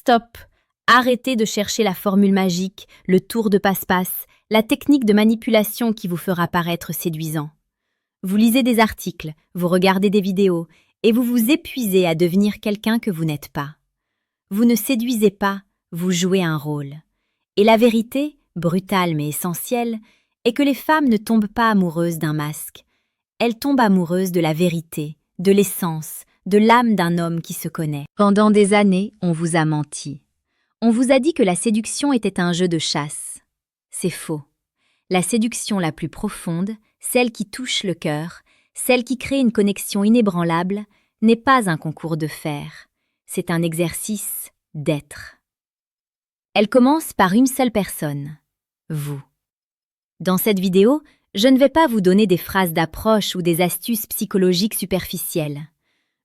Stop! Arrêtez de chercher la formule magique, le tour de passe-passe, la technique de manipulation qui vous fera paraître séduisant. Vous lisez des articles, vous regardez des vidéos, et vous vous épuisez à devenir quelqu'un que vous n'êtes pas. Vous ne séduisez pas, vous jouez un rôle. Et la vérité, brutale mais essentielle, est que les femmes ne tombent pas amoureuses d'un masque. Elles tombent amoureuses de la vérité, de l'essence, de l'âme d'un homme qui se connaît. Pendant des années, on vous a menti. On vous a dit que la séduction était un jeu de chasse. C'est faux. La séduction la plus profonde, celle qui touche le cœur, celle qui crée une connexion inébranlable, n'est pas un concours de faire. C'est un exercice d'être. Elle commence par une seule personne, vous. Dans cette vidéo, je ne vais pas vous donner des phrases d'approche ou des astuces psychologiques superficielles.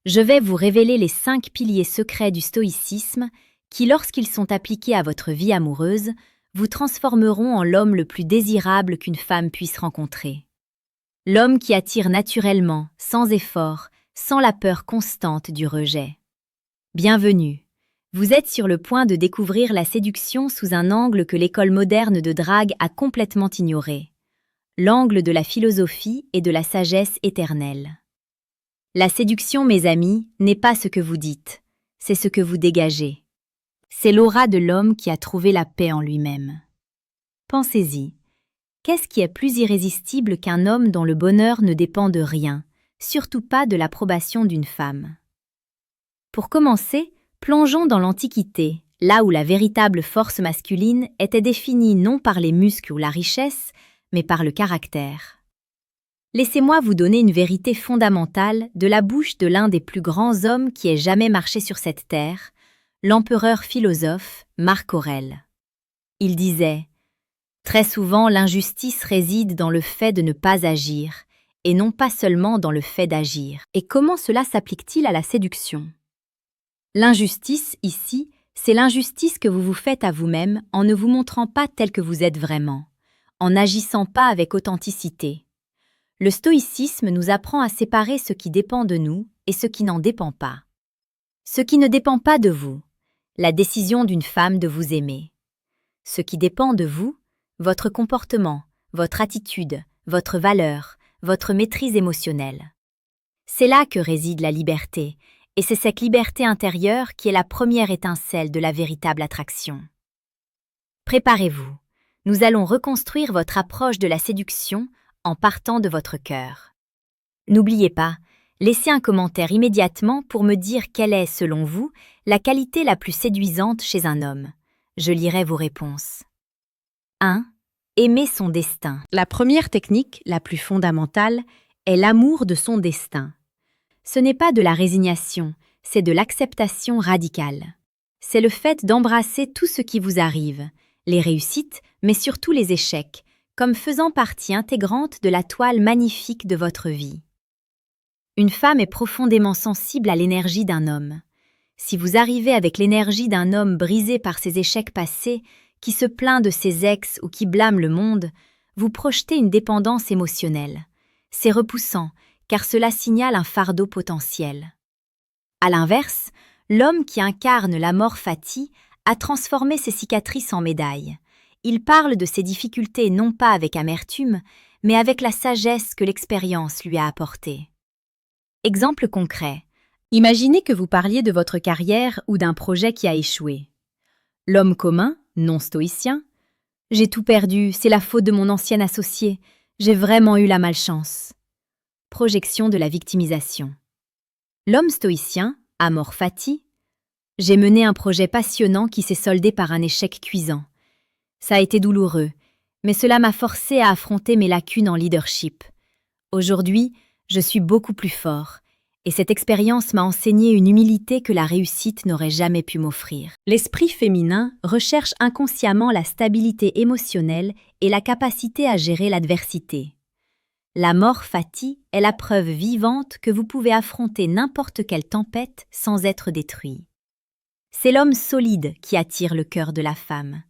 Je vais vous révéler les 5 piliers secrets du stoïcisme qui, lorsqu'ils sont appliqués à votre vie amoureuse, vous transformeront en l'homme le plus désirable qu'une femme puisse rencontrer. L'homme qui attire naturellement, sans effort, sans la peur constante du rejet. Bienvenue. Vous êtes sur le point de découvrir la séduction sous un angle que l'école moderne de drague a complètement ignoré. L'angle de la philosophie et de la sagesse éternelle. La séduction, mes amis, n'est pas ce que vous dites, c'est ce que vous dégagez. C'est l'aura de l'homme qui a trouvé la paix en lui-même. Pensez-y. Qu'est-ce qui est plus irrésistible qu'un homme dont le bonheur ne dépend de rien, surtout pas de l'approbation d'une femme? Pour commencer, plongeons dans l'Antiquité, là où la véritable force masculine était définie non par les muscles ou la richesse, mais par le caractère. Laissez-moi vous donner une vérité fondamentale de la bouche de l'un des plus grands hommes qui ait jamais marché sur cette terre, l'empereur philosophe Marc Aurèle. Il disait « Très souvent, l'injustice réside dans le fait de ne pas agir, et non pas seulement dans le fait d'agir. » Et comment cela s'applique-t-il à la séduction? L'injustice, ici, c'est l'injustice que vous vous faites à vous-même en ne vous montrant pas tel que vous êtes vraiment, en n'agissant pas avec authenticité. Le stoïcisme nous apprend à séparer ce qui dépend de nous et ce qui n'en dépend pas. Ce qui ne dépend pas de vous, la décision d'une femme de vous aimer. Ce qui dépend de vous, votre comportement, votre attitude, votre valeur, votre maîtrise émotionnelle. C'est là que réside la liberté, et c'est cette liberté intérieure qui est la première étincelle de la véritable attraction. Préparez-vous, nous allons reconstruire votre approche de la séduction en partant de votre cœur. N'oubliez pas, laissez un commentaire immédiatement pour me dire quelle est, selon vous, la qualité la plus séduisante chez un homme. Je lirai vos réponses. 1. Aimer son destin. La première technique, la plus fondamentale, est l'amour de son destin. Ce n'est pas de la résignation, c'est de l'acceptation radicale. C'est le fait d'embrasser tout ce qui vous arrive, les réussites, mais surtout les échecs, comme faisant partie intégrante de la toile magnifique de votre vie. Une femme est profondément sensible à l'énergie d'un homme. Si vous arrivez avec l'énergie d'un homme brisé par ses échecs passés, qui se plaint de ses ex ou qui blâme le monde, vous projetez une dépendance émotionnelle. C'est repoussant, car cela signale un fardeau potentiel. À l'inverse, l'homme qui incarne l'amor fati a transformé ses cicatrices en médailles. Il parle de ses difficultés non pas avec amertume, mais avec la sagesse que l'expérience lui a apportée. Exemple concret. Imaginez que vous parliez de votre carrière ou d'un projet qui a échoué. L'homme commun, non stoïcien, « J'ai tout perdu, c'est la faute de mon ancien associé, j'ai vraiment eu la malchance. » Projection de la victimisation. L'homme stoïcien, amor fati, « J'ai mené un projet passionnant qui s'est soldé par un échec cuisant. Ça a été douloureux, mais cela m'a forcé à affronter mes lacunes en leadership. Aujourd'hui, je suis beaucoup plus fort, et cette expérience m'a enseigné une humilité que la réussite n'aurait jamais pu m'offrir. » L'esprit féminin recherche inconsciemment la stabilité émotionnelle et la capacité à gérer l'adversité. L'amor fati est la preuve vivante que vous pouvez affronter n'importe quelle tempête sans être détruit. C'est l'homme solide qui attire le cœur de la femme.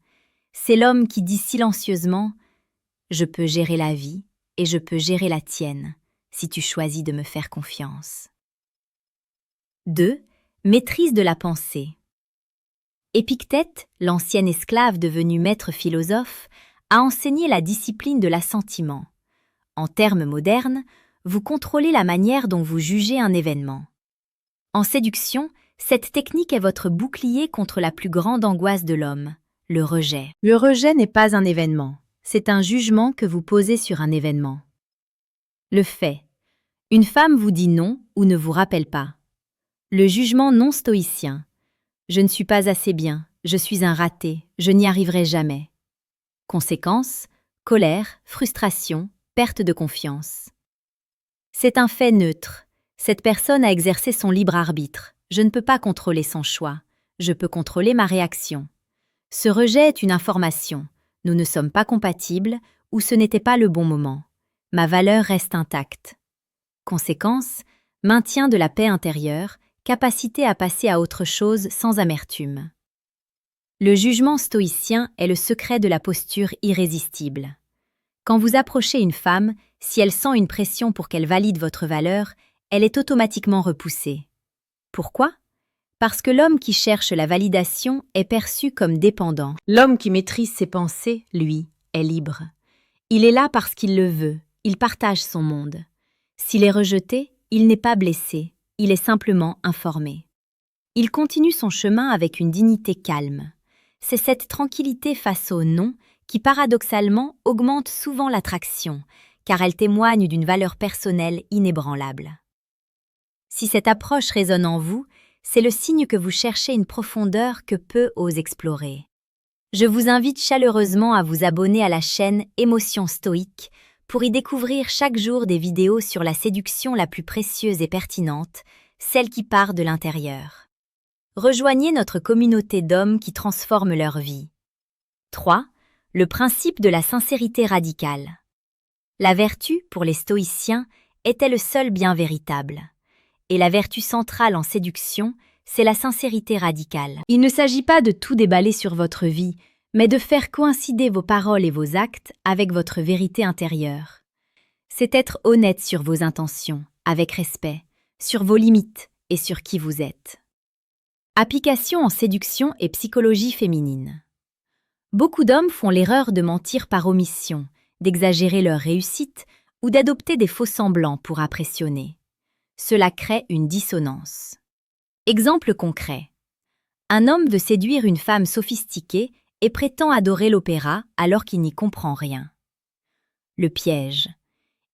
C'est l'homme qui dit silencieusement « Je peux gérer la vie et je peux gérer la tienne si tu choisis de me faire confiance. » 2. Maîtrise de la pensée. Épictète, l'ancien esclave devenu maître philosophe, a enseigné la discipline de l'assentiment. En termes modernes, vous contrôlez la manière dont vous jugez un événement. En séduction, cette technique est votre bouclier contre la plus grande angoisse de l'homme, le rejet. Le rejet n'est pas un événement, c'est un jugement que vous posez sur un événement. Le fait. Une femme vous dit non ou ne vous rappelle pas. Le jugement non stoïcien. Je ne suis pas assez bien, je suis un raté, je n'y arriverai jamais. Conséquences, colère, frustration, perte de confiance. C'est un fait neutre. Cette personne a exercé son libre arbitre. Je ne peux pas contrôler son choix. Je peux contrôler ma réaction. Ce rejet est une information. Nous ne sommes pas compatibles ou ce n'était pas le bon moment. Ma valeur reste intacte. Conséquence, maintien de la paix intérieure, capacité à passer à autre chose sans amertume. Le jugement stoïcien est le secret de la posture irrésistible. Quand vous approchez une femme, si elle sent une pression pour qu'elle valide votre valeur, elle est automatiquement repoussée. Pourquoi ? Parce que l'homme qui cherche la validation est perçu comme dépendant. L'homme qui maîtrise ses pensées, lui, est libre. Il est là parce qu'il le veut, il partage son monde. S'il est rejeté, il n'est pas blessé, il est simplement informé. Il continue son chemin avec une dignité calme. C'est cette tranquillité face au non qui paradoxalement augmente souvent l'attraction, car elle témoigne d'une valeur personnelle inébranlable. Si cette approche résonne en vous, c'est le signe que vous cherchez une profondeur que peu osent explorer. Je vous invite chaleureusement à vous abonner à la chaîne Émotions Stoïques pour y découvrir chaque jour des vidéos sur la séduction la plus précieuse et pertinente, celle qui part de l'intérieur. Rejoignez notre communauté d'hommes qui transforment leur vie. 3. Le principe de la sincérité radicale. La vertu, pour les stoïciens, était le seul bien véritable. Et la vertu centrale en séduction, c'est la sincérité radicale. Il ne s'agit pas de tout déballer sur votre vie, mais de faire coïncider vos paroles et vos actes avec votre vérité intérieure. C'est être honnête sur vos intentions, avec respect, sur vos limites et sur qui vous êtes. Application en séduction et psychologie féminine. Beaucoup d'hommes font l'erreur de mentir par omission, d'exagérer leur réussite ou d'adopter des faux semblants pour impressionner. Cela crée une dissonance. Exemple concret. Un homme veut séduire une femme sophistiquée et prétend adorer l'opéra alors qu'il n'y comprend rien. Le piège.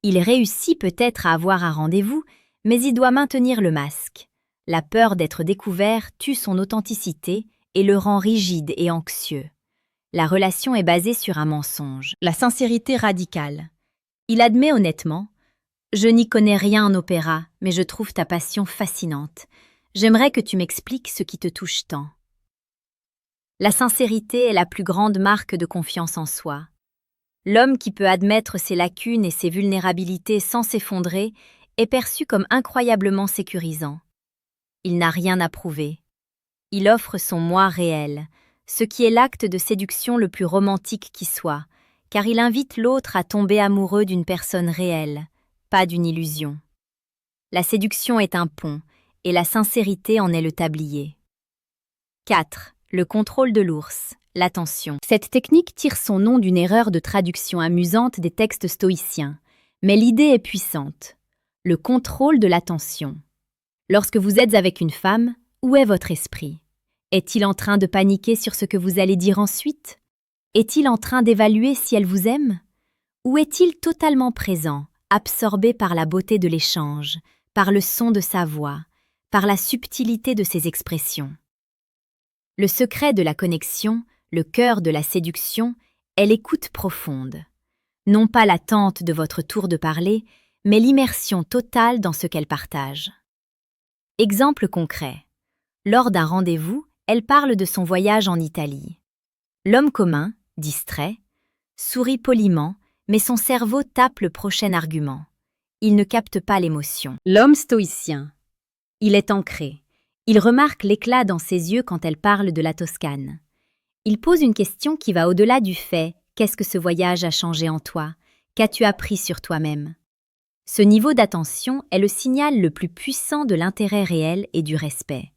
Il réussit peut-être à avoir un rendez-vous, mais il doit maintenir le masque. La peur d'être découvert tue son authenticité et le rend rigide et anxieux. La relation est basée sur un mensonge. La sincérité radicale. Il admet honnêtement « Je n'y connais rien en opéra, mais je trouve ta passion fascinante. J'aimerais que tu m'expliques ce qui te touche tant. » La sincérité est la plus grande marque de confiance en soi. L'homme qui peut admettre ses lacunes et ses vulnérabilités sans s'effondrer est perçu comme incroyablement sécurisant. Il n'a rien à prouver. Il offre son moi réel, ce qui est l'acte de séduction le plus romantique qui soit, car il invite l'autre à tomber amoureux d'une personne réelle, pas d'une illusion. La séduction est un pont, et la sincérité en est le tablier. 4. Le contrôle de l'ours, l'attention. Cette technique tire son nom d'une erreur de traduction amusante des textes stoïciens, mais l'idée est puissante. Le contrôle de l'attention. Lorsque vous êtes avec une femme, où est votre esprit? Est-il en train de paniquer sur ce que vous allez dire ensuite? Est-il en train d'évaluer si elle vous aime? Ou est-il totalement présent, absorbé par la beauté de l'échange, par le son de sa voix, par la subtilité de ses expressions? Le secret de la connexion, le cœur de la séduction, est l'écoute profonde. Non pas l'attente de votre tour de parler, mais l'immersion totale dans ce qu'elle partage. Exemple concret. Lors d'un rendez-vous, elle parle de son voyage en Italie. L'homme commun, distrait, sourit poliment, mais son cerveau tape le prochain argument. Il ne capte pas l'émotion. L'homme stoïcien. Il est ancré. Il remarque l'éclat dans ses yeux quand elle parle de la Toscane. Il pose une question qui va au-delà du fait « Qu'est-ce que ce voyage a changé en toi? Qu'as-tu appris sur toi-même » Ce niveau d'attention est le signal le plus puissant de l'intérêt réel et du respect.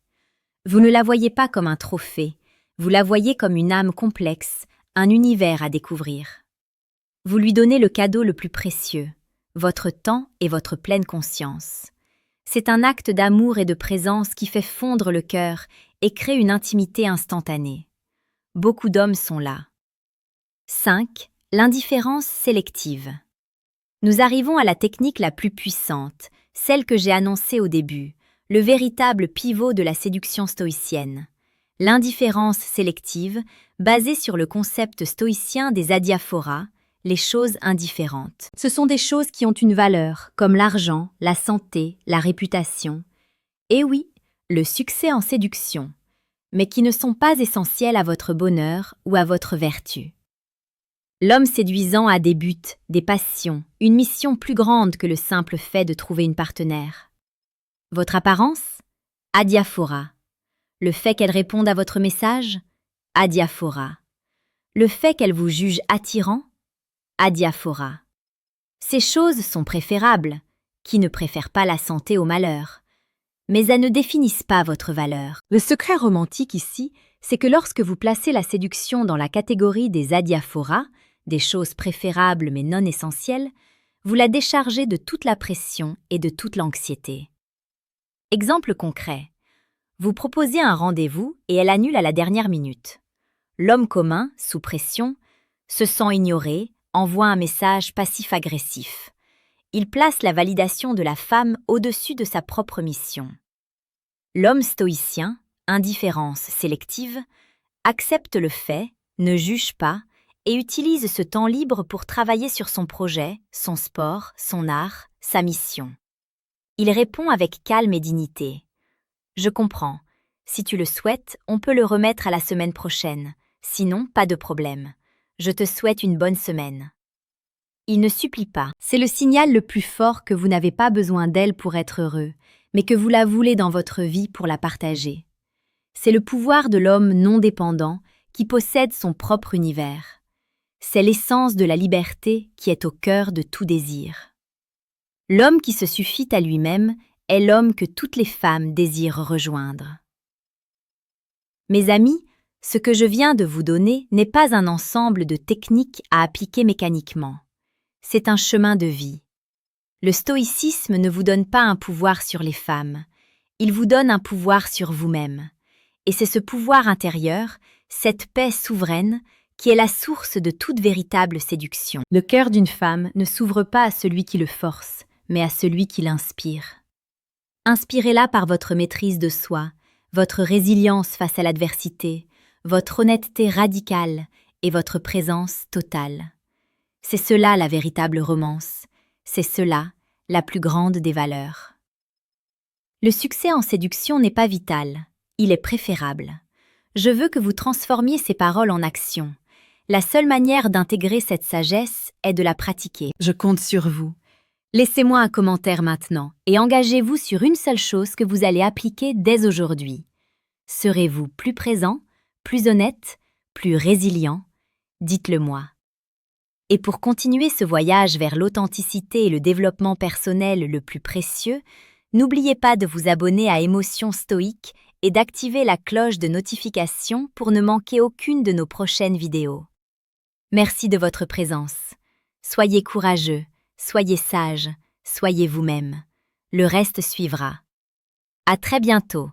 Vous ne la voyez pas comme un trophée, Vous la voyez comme une âme complexe, un univers à découvrir. Vous lui donnez le cadeau le plus précieux, votre temps et votre pleine conscience. C'est un acte d'amour et de présence qui fait fondre le cœur et crée une intimité instantanée. Beaucoup d'hommes sont là. 5. L'indifférence sélective. Nous arrivons à la technique la plus puissante, celle que j'ai annoncée au début, le véritable pivot de la séduction stoïcienne. L'indifférence sélective, basée sur le concept stoïcien des adiaphoras, les choses indifférentes. Ce sont des choses qui ont une valeur, comme l'argent, la santé, la réputation. Et oui, le succès en séduction, mais qui ne sont pas essentielles à votre bonheur ou à votre vertu. L'homme séduisant a des buts, des passions, une mission plus grande que le simple fait de trouver une partenaire. Votre apparence? Adiaphora. Le fait qu'elle réponde à votre message? Adiaphora. Le fait qu'elle vous juge attirant? Adiaphora. Ces choses sont préférables, qui ne préfèrent pas la santé au malheur. Mais elles ne définissent pas votre valeur. Le secret romantique ici, c'est que lorsque vous placez la séduction dans la catégorie des adiaphoras, des choses préférables mais non essentielles, vous la déchargez de toute la pression et de toute l'anxiété. Exemple concret. Vous proposez un rendez-vous et elle annule à la dernière minute. L'homme commun, sous pression, se sent ignoré, envoie un message passif-agressif. Il place la validation de la femme au-dessus de sa propre mission. L'homme stoïcien, indifférence sélective, accepte le fait, ne juge pas et utilise ce temps libre pour travailler sur son projet, son sport, son art, sa mission. Il répond avec calme et dignité. « Je comprends. Si tu le souhaites, on peut le remettre à la semaine prochaine. Sinon, pas de problème. Je te souhaite une bonne semaine. » Il ne supplie pas. C'est le signal le plus fort que vous n'avez pas besoin d'elle pour être heureux, mais que vous la voulez dans votre vie pour la partager. C'est le pouvoir de l'homme non dépendant qui possède son propre univers. C'est l'essence de la liberté qui est au cœur de tout désir. L'homme qui se suffit à lui-même est l'homme que toutes les femmes désirent rejoindre. Mes amis, ce que je viens de vous donner n'est pas un ensemble de techniques à appliquer mécaniquement. C'est un chemin de vie. Le stoïcisme ne vous donne pas un pouvoir sur les femmes, il vous donne un pouvoir sur vous-même. Et c'est ce pouvoir intérieur, cette paix souveraine, qui est la source de toute véritable séduction. Le cœur d'une femme ne s'ouvre pas à celui qui le force, mais à celui qui l'inspire. Inspirez-la par votre maîtrise de soi, votre résilience face à l'adversité, votre honnêteté radicale et votre présence totale. C'est cela la véritable romance, c'est cela la plus grande des valeurs. Le succès en séduction n'est pas vital, il est préférable. Je veux que vous transformiez ces paroles en action. La seule manière d'intégrer cette sagesse est de la pratiquer. Je compte sur vous. Laissez-moi un commentaire maintenant et engagez-vous sur une seule chose que vous allez appliquer dès aujourd'hui. Serez-vous plus présent, plus honnête, plus résilient? Dites-le moi. Et pour continuer ce voyage vers l'authenticité et le développement personnel le plus précieux, n'oubliez pas de vous abonner à Émotions Stoïques et d'activer la cloche de notification pour ne manquer aucune de nos prochaines vidéos. Merci de votre présence. Soyez courageux, soyez sage, soyez vous-même. Le reste suivra. À très bientôt.